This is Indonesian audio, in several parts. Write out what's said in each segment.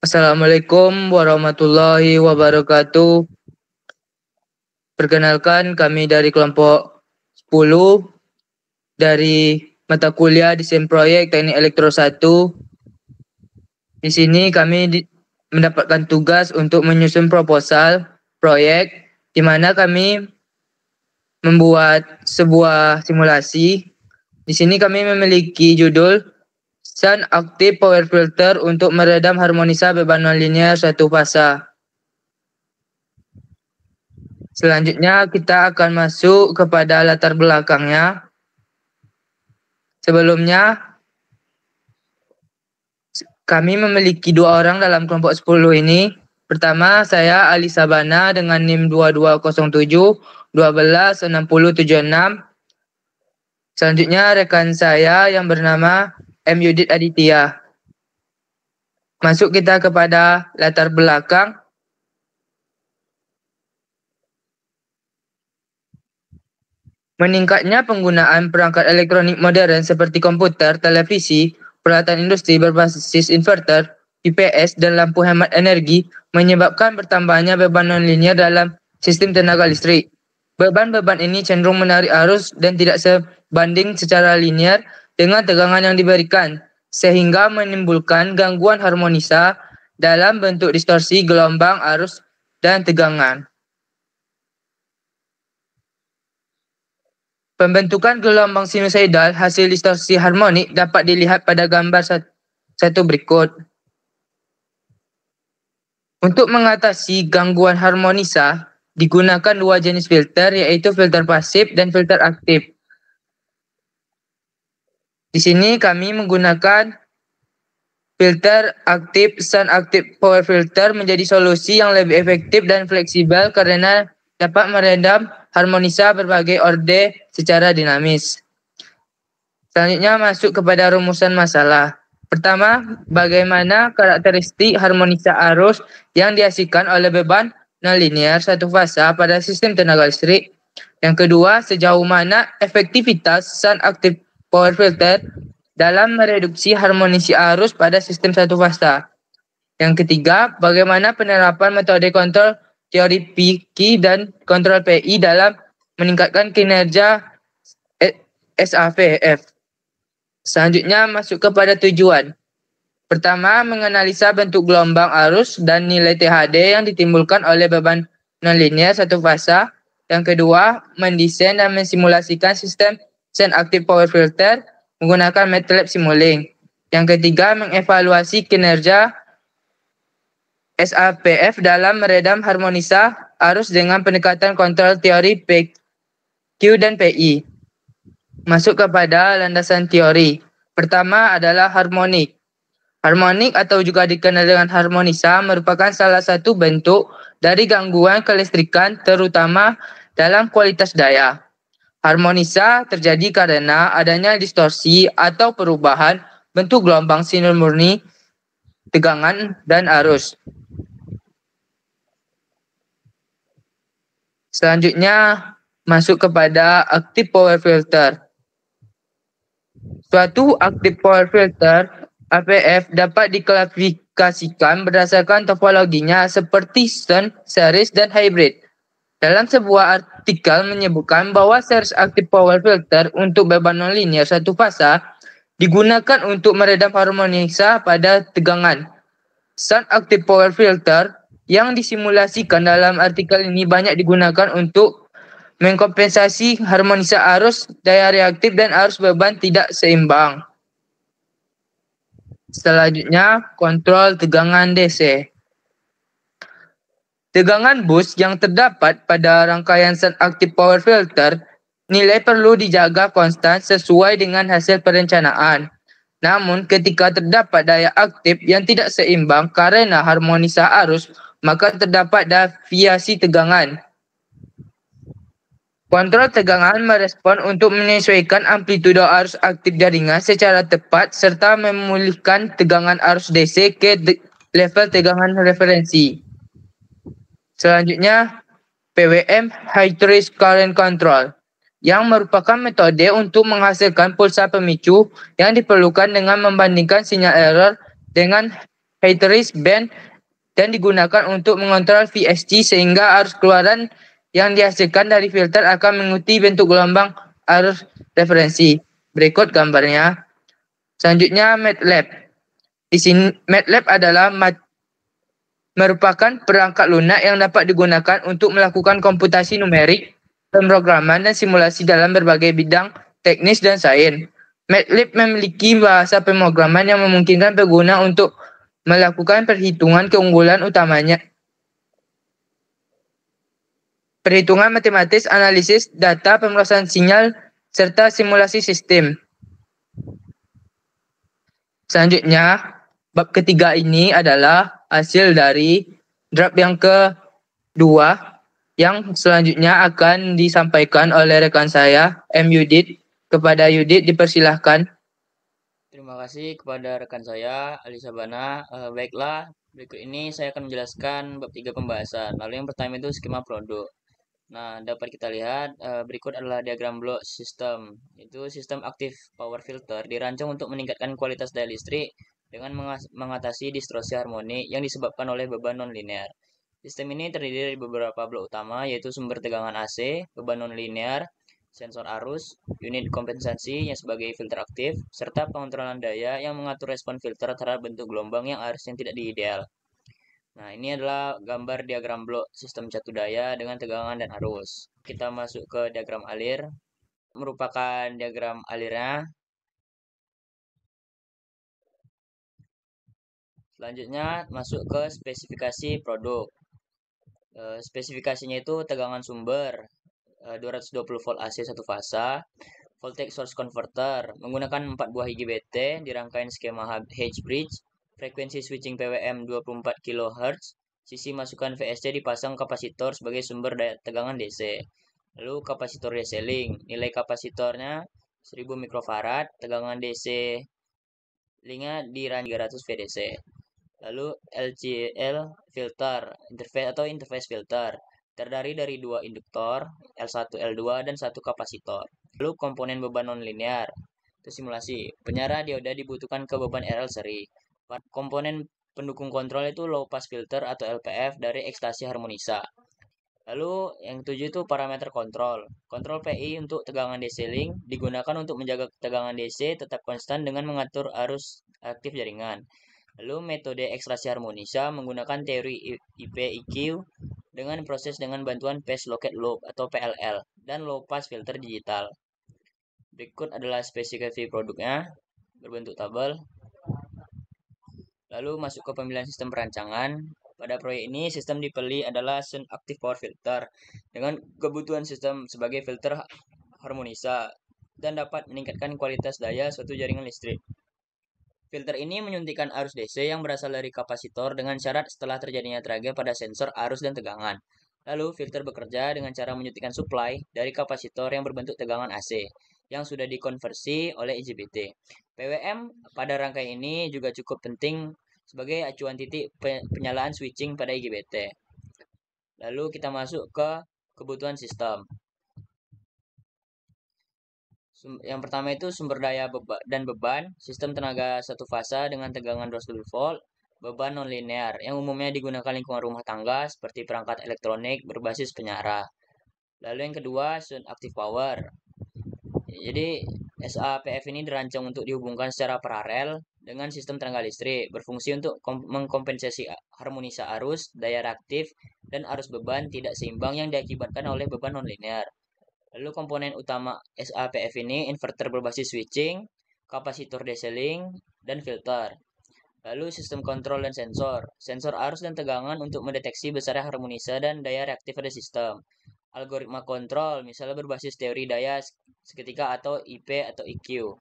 Assalamualaikum warahmatullahi wabarakatuh. Perkenalkan kami dari kelompok 10 dari mata kuliah Desain Proyek Teknik Elektro 1. Di sini kami mendapatkan tugas untuk menyusun proposal proyek di mana kami membuat sebuah simulasi. Di sini kami memiliki judul Sun Active Power Filter untuk meredam harmonisa beban nonlinear suatu fasa. Selanjutnya kita akan masuk kepada latar belakangnya. Sebelumnya, kami memiliki 2 orang dalam kelompok 10 ini. Pertama, saya Ali Sabana dengan NIM 2207 126076. Selanjutnya, rekan saya yang bernama M. Yudit Aditya. Masuk kita kepada latar belakang. Meningkatnya penggunaan perangkat elektronik modern seperti komputer, televisi, peralatan industri berbasis inverter, IPS, dan lampu hemat energi menyebabkan bertambahnya beban nonlinear dalam sistem tenaga listrik. Beban-beban ini cenderung menarik arus dan tidak sebanding secara linear dengan tegangan yang diberikan, sehingga menimbulkan gangguan harmonisa dalam bentuk distorsi gelombang arus dan tegangan. Pembentukan gelombang sinusoidal hasil distorsi harmonik dapat dilihat pada gambar satu berikut. Untuk mengatasi gangguan harmonisa, digunakan 2 jenis filter, yaitu filter pasif dan filter aktif. Di sini kami menggunakan filter aktif. Sun Active Power Filter menjadi solusi yang lebih efektif dan fleksibel karena dapat meredam harmonisa berbagai orde secara dinamis. Selanjutnya masuk kepada rumusan masalah. Pertama, bagaimana karakteristik harmonisa arus yang dihasilkan oleh beban nonlinear satu fasa pada sistem tenaga listrik. Yang kedua, sejauh mana efektivitas Sun Active Power Filter dalam mereduksi harmonisi arus pada sistem satu fasa. Yang ketiga, bagaimana penerapan metode kontrol teori PQ dan kontrol PI dalam meningkatkan kinerja SAVF. Selanjutnya masuk kepada tujuan. Pertama, menganalisa bentuk gelombang arus dan nilai THD yang ditimbulkan oleh beban nonlinear satu fasa. Yang kedua, mendesain dan mensimulasikan sistem Sun Active Power Filter menggunakan MATLAB Simulink. Yang ketiga, mengevaluasi kinerja SAPF dalam meredam harmonisa arus dengan pendekatan kontrol teori PQ dan PI. Masuk kepada landasan teori. Pertama adalah harmonik. Harmonik atau juga dikenal dengan harmonisa merupakan salah satu bentuk dari gangguan kelistrikan terutama dalam kualitas daya. Harmonisa terjadi karena adanya distorsi atau perubahan bentuk gelombang sinar murni, tegangan, dan arus. Selanjutnya masuk kepada active power filter. Suatu active power filter APF dapat diklasifikasikan berdasarkan topologinya seperti Sun, series, dan hybrid. Dalam sebuah artikel menyebutkan bahwa series active power filter untuk beban nonlinear satu fasa digunakan untuk meredam harmonisa pada tegangan. Sun active power filter yang disimulasikan dalam artikel ini banyak digunakan untuk mengkompensasi harmonisa arus, daya reaktif, dan arus beban tidak seimbang. Selanjutnya, kontrol tegangan DC. Tegangan bus yang terdapat pada rangkaian Sun Active Power Filter nilai perlu dijaga konstan sesuai dengan hasil perencanaan. Namun, ketika terdapat daya aktif yang tidak seimbang karena harmonisa arus, maka terdapat deviasi tegangan. Kontrol tegangan merespon untuk menyesuaikan amplitudo arus aktif jaringan secara tepat serta memulihkan tegangan arus DC ke level tegangan referensi. Selanjutnya, PWM High Trace Current Control yang merupakan metode untuk menghasilkan pulsa pemicu yang diperlukan dengan membandingkan sinyal error dengan High-Risk Band dan digunakan untuk mengontrol VSG sehingga arus keluaran yang dihasilkan dari filter akan mengikuti bentuk gelombang arus referensi. Berikut gambarnya. Selanjutnya MATLAB. Di sini MATLAB adalah merupakan perangkat lunak yang dapat digunakan untuk melakukan komputasi numerik, pemrograman dan simulasi dalam berbagai bidang teknis dan sains. MATLAB memiliki bahasa pemrograman yang memungkinkan pengguna untuk melakukan perhitungan keunggulan utamanya. Perhitungan matematis, analisis data, pemrosesan sinyal, serta simulasi sistem. Selanjutnya, bab ketiga ini adalah hasil dari draft yang kedua yang selanjutnya akan disampaikan oleh rekan saya, M. Yudit. Kepada Yudit dipersilahkan. Terima kasih kepada rekan saya, Ali Sabana. Baiklah, berikut ini saya akan menjelaskan bab 3 pembahasan. Lalu yang pertama itu skema produk. Nah, dapat kita lihat berikut adalah diagram blok sistem. Itu sistem aktif power filter dirancang untuk meningkatkan kualitas daya listrik dengan mengatasi distorsi harmoni yang disebabkan oleh beban non-linear. Sistem ini terdiri dari beberapa blok utama, yaitu sumber tegangan AC, beban non-linear, sensor arus, unit kompensasi yang sebagai filter aktif, serta pengontrolan daya yang mengatur respon filter terhadap bentuk gelombang yang arusnya tidak ideal. Nah, ini adalah gambar diagram blok sistem catu daya dengan tegangan dan arus. Kita masuk ke diagram alir. Merupakan diagram alirnya. Selanjutnya masuk ke spesifikasi produk. Spesifikasinya itu tegangan sumber 220 volt AC satu fasa, voltage source converter menggunakan 4 buah IGBT di rangkaian skema H-bridge, frekuensi switching PWM 24 kHz, sisi masukan VSC dipasang kapasitor sebagai sumber daya tegangan DC. Lalu kapasitor DC link, nilai kapasitornya 1000 mikrofarad, tegangan DC linknya di range 300 VDC. Lalu LCL filter, interface atau interface filter, terdiri dari 2 induktor, L1, L2, dan 1 kapasitor. Lalu komponen beban non-linear, itu simulasi. Penyara dioda dibutuhkan ke beban RL seri. Komponen pendukung kontrol itu low pass filter atau LPF dari ekstasi harmonisa. Lalu yang ketujuh itu parameter kontrol. Kontrol PI untuk tegangan DC link digunakan untuk menjaga tegangan DC tetap konstan dengan mengatur arus aktif jaringan. Lalu metode ekstrasi harmonisa menggunakan teori IP-EQ dengan proses dengan bantuan phase locked loop atau PLL dan low pass filter digital. Berikut adalah spesifikasi produknya berbentuk tabel. Lalu masuk ke pemilihan sistem perancangan. Pada proyek ini sistem dipilih adalah Sun Active Power Filter dengan kebutuhan sistem sebagai filter harmonisa dan dapat meningkatkan kualitas daya suatu jaringan listrik. Filter ini menyuntikkan arus DC yang berasal dari kapasitor dengan syarat setelah terjadinya trage pada sensor arus dan tegangan. Lalu, filter bekerja dengan cara menyuntikkan supply dari kapasitor yang berbentuk tegangan AC yang sudah dikonversi oleh IGBT. PWM pada rangkaian ini juga cukup penting sebagai acuan titik penyalaan switching pada IGBT. Lalu kita masuk ke kebutuhan sistem. Yang pertama itu sumber daya dan beban, sistem tenaga satu fasa dengan tegangan 220 volt, beban non-linear yang umumnya digunakan lingkungan rumah tangga seperti perangkat elektronik berbasis penyara. Lalu yang kedua, Sun Active Power. Jadi SAPF ini dirancang untuk dihubungkan secara paralel dengan sistem tenaga listrik, berfungsi untuk mengkompensasi harmonisa arus, daya reaktif, dan arus beban tidak seimbang yang diakibatkan oleh beban non-linear. Lalu komponen utama SAPF ini inverter berbasis switching, kapasitor DC link, dan filter. Lalu sistem kontrol dan sensor. Sensor arus dan tegangan untuk mendeteksi besarnya harmonisa dan daya reaktif pada sistem. Algoritma kontrol, misalnya berbasis teori daya seketika atau IP atau EQ.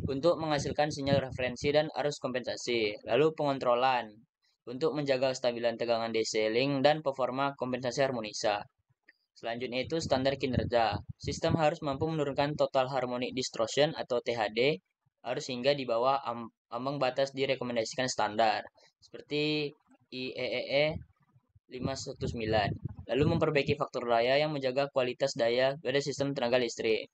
Untuk menghasilkan sinyal referensi dan arus kompensasi. Lalu pengontrolan. Untuk menjaga kestabilan tegangan DC link dan performa kompensasi harmonisa. Selanjutnya itu standar kinerja. Sistem harus mampu menurunkan total harmonic distortion atau THD harus hingga di bawah ambang batas direkomendasikan standar seperti IEEE 519. Lalu memperbaiki faktor daya yang menjaga kualitas daya pada sistem tenaga listrik.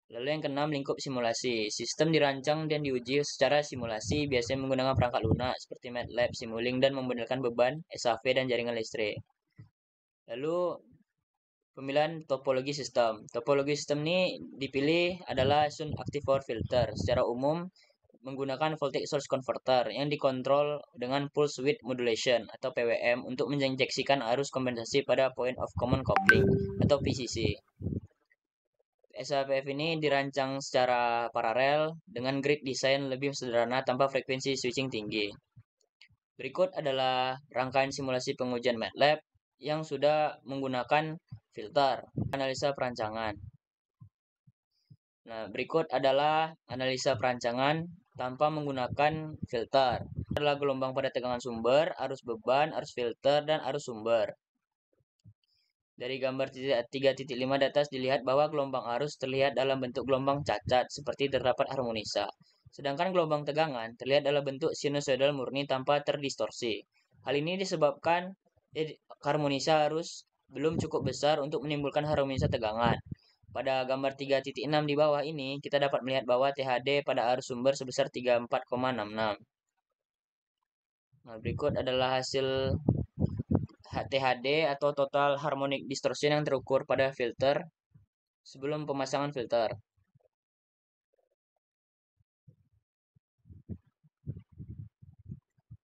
Lalu yang keenam, lingkup simulasi. Sistem dirancang dan diuji secara simulasi, biasanya menggunakan perangkat lunak seperti MATLAB, Simulink, dan membenarkan beban, SAV, dan jaringan listrik. Lalu pemilihan topologi sistem. Topologi sistem ini dipilih adalah Sun Active Power Filter. Secara umum menggunakan voltage source converter yang dikontrol dengan pulse width modulation atau PWM untuk menginjeksikan arus kompensasi pada point of common coupling atau PCC. SAPF ini dirancang secara paralel dengan grid desain lebih sederhana tanpa frekuensi switching tinggi. Berikut adalah rangkaian simulasi pengujian MATLAB yang sudah menggunakan filter, analisa perancangan. Nah, berikut adalah analisa perancangan tanpa menggunakan filter. Adalah gelombang pada tegangan sumber, arus beban, arus filter, dan arus sumber. Dari gambar 3.5 di atas dilihat bahwa gelombang arus terlihat dalam bentuk gelombang cacat seperti terdapat harmonisa. Sedangkan gelombang tegangan terlihat dalam bentuk sinusoidal murni tanpa terdistorsi. Hal ini disebabkan harmonisa arus belum cukup besar untuk menimbulkan harmonisa tegangan. Pada gambar 3.6 di bawah ini, kita dapat melihat bahwa THD pada arus sumber sebesar 34,66. Nah, berikut adalah hasil THD atau total harmonic distortion yang terukur pada filter sebelum pemasangan filter.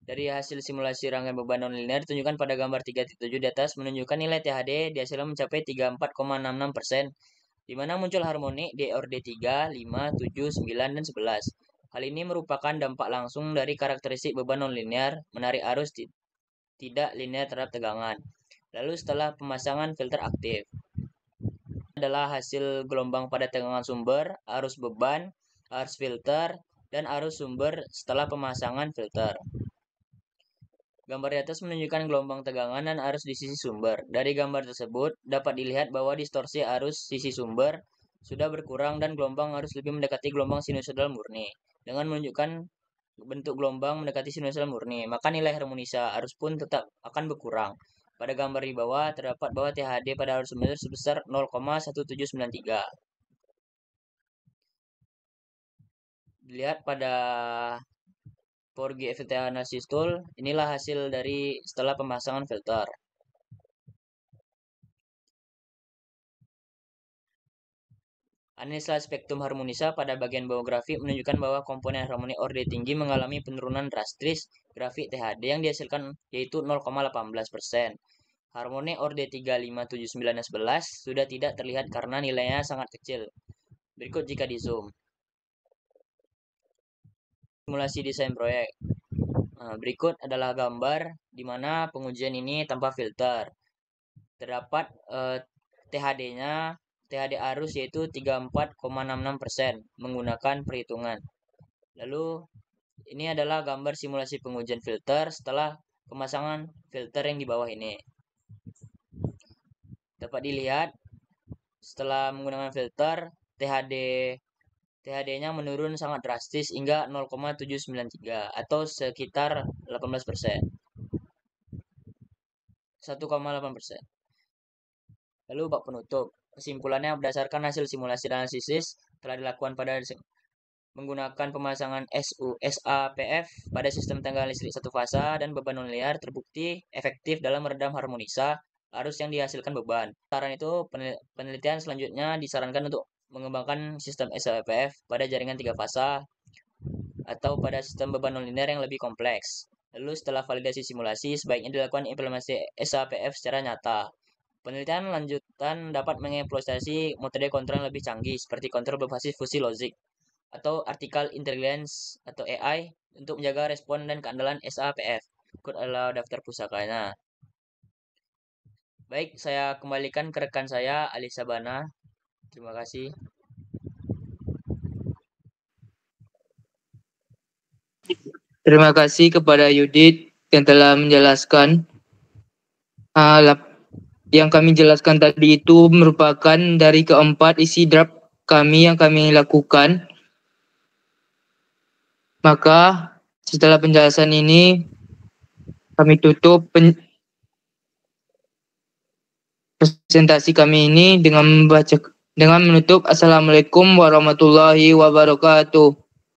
Dari hasil simulasi rangkaian beban nonlinear ditunjukkan pada gambar 3.7 di atas menunjukkan nilai THD dihasilkan mencapai 34,66%, di mana muncul harmonik di ORD 3, 5, 7, 9, dan 11. Hal ini merupakan dampak langsung dari karakteristik beban nonlinear menarik arus tidak linear terhadap tegangan. Lalu setelah pemasangan filter aktif adalah hasil gelombang pada tegangan sumber, arus beban, arus filter, dan arus sumber setelah pemasangan filter. Gambar di atas menunjukkan gelombang tegangan dan arus di sisi sumber. Dari gambar tersebut dapat dilihat bahwa distorsi arus sisi sumber sudah berkurang dan gelombang arus lebih mendekati gelombang sinusoidal murni. Dengan menunjukkan bentuk gelombang mendekati sinusoidal murni, maka nilai harmonisa arus pun tetap akan berkurang. Pada gambar di bawah terdapat bahwa THD pada arus sumber sebesar 0,1793. Dilihat pada Porgy FT Analysis Tool, inilah hasil dari setelah pemasangan filter. Analisa spektrum harmonisa pada bagian bawah grafik menunjukkan bahwa komponen harmoni orde tinggi mengalami penurunan drastis grafik THD yang dihasilkan yaitu 0,18%. Harmoni orde 3, 5, 7, 9, dan 11 sudah tidak terlihat karena nilainya sangat kecil. Berikut jika di zoom. Simulasi desain proyek. Nah, berikut adalah gambar di mana pengujian ini tanpa filter. Terdapat THD-nya, THD arus yaitu 34,66% menggunakan perhitungan. Lalu ini adalah gambar simulasi pengujian filter setelah pemasangan filter yang di bawah ini. Dapat dilihat setelah menggunakan filter THD-nya menurun sangat drastis hingga 0,793 atau sekitar 18%. 1,8%. Lalu bab penutup. Kesimpulannya berdasarkan hasil simulasi dan analisis telah dilakukan pada menggunakan pemasangan SAPF pada sistem tegangan listrik satu fasa dan beban nonlinear terbukti efektif dalam meredam harmonisa arus yang dihasilkan beban. Saran itu penelitian selanjutnya disarankan untuk mengembangkan sistem SAPF pada jaringan 3 fasa atau pada sistem beban nonlinear yang lebih kompleks. Lalu setelah validasi simulasi sebaiknya dilakukan implementasi SAPF secara nyata. Penelitian lanjutan dapat mengeksploitasi metode kontrol yang lebih canggih seperti kontrol berbasis fusi logik atau artificial intelligence atau AI untuk menjaga respon dan keandalan SAPF. Berikut adalah daftar pusakanya. Baik, saya kembalikan ke rekan saya Ali Sabana. Terima kasih. Terima kasih kepada Yudit yang telah menjelaskan. Yang kami jelaskan tadi itu merupakan dari keempat isi draft kami yang kami lakukan. Maka setelah penjelasan ini kami tutup presentasi kami ini dengan membaca dengan menutup Assalamualaikum warahmatullahi wabarakatuh.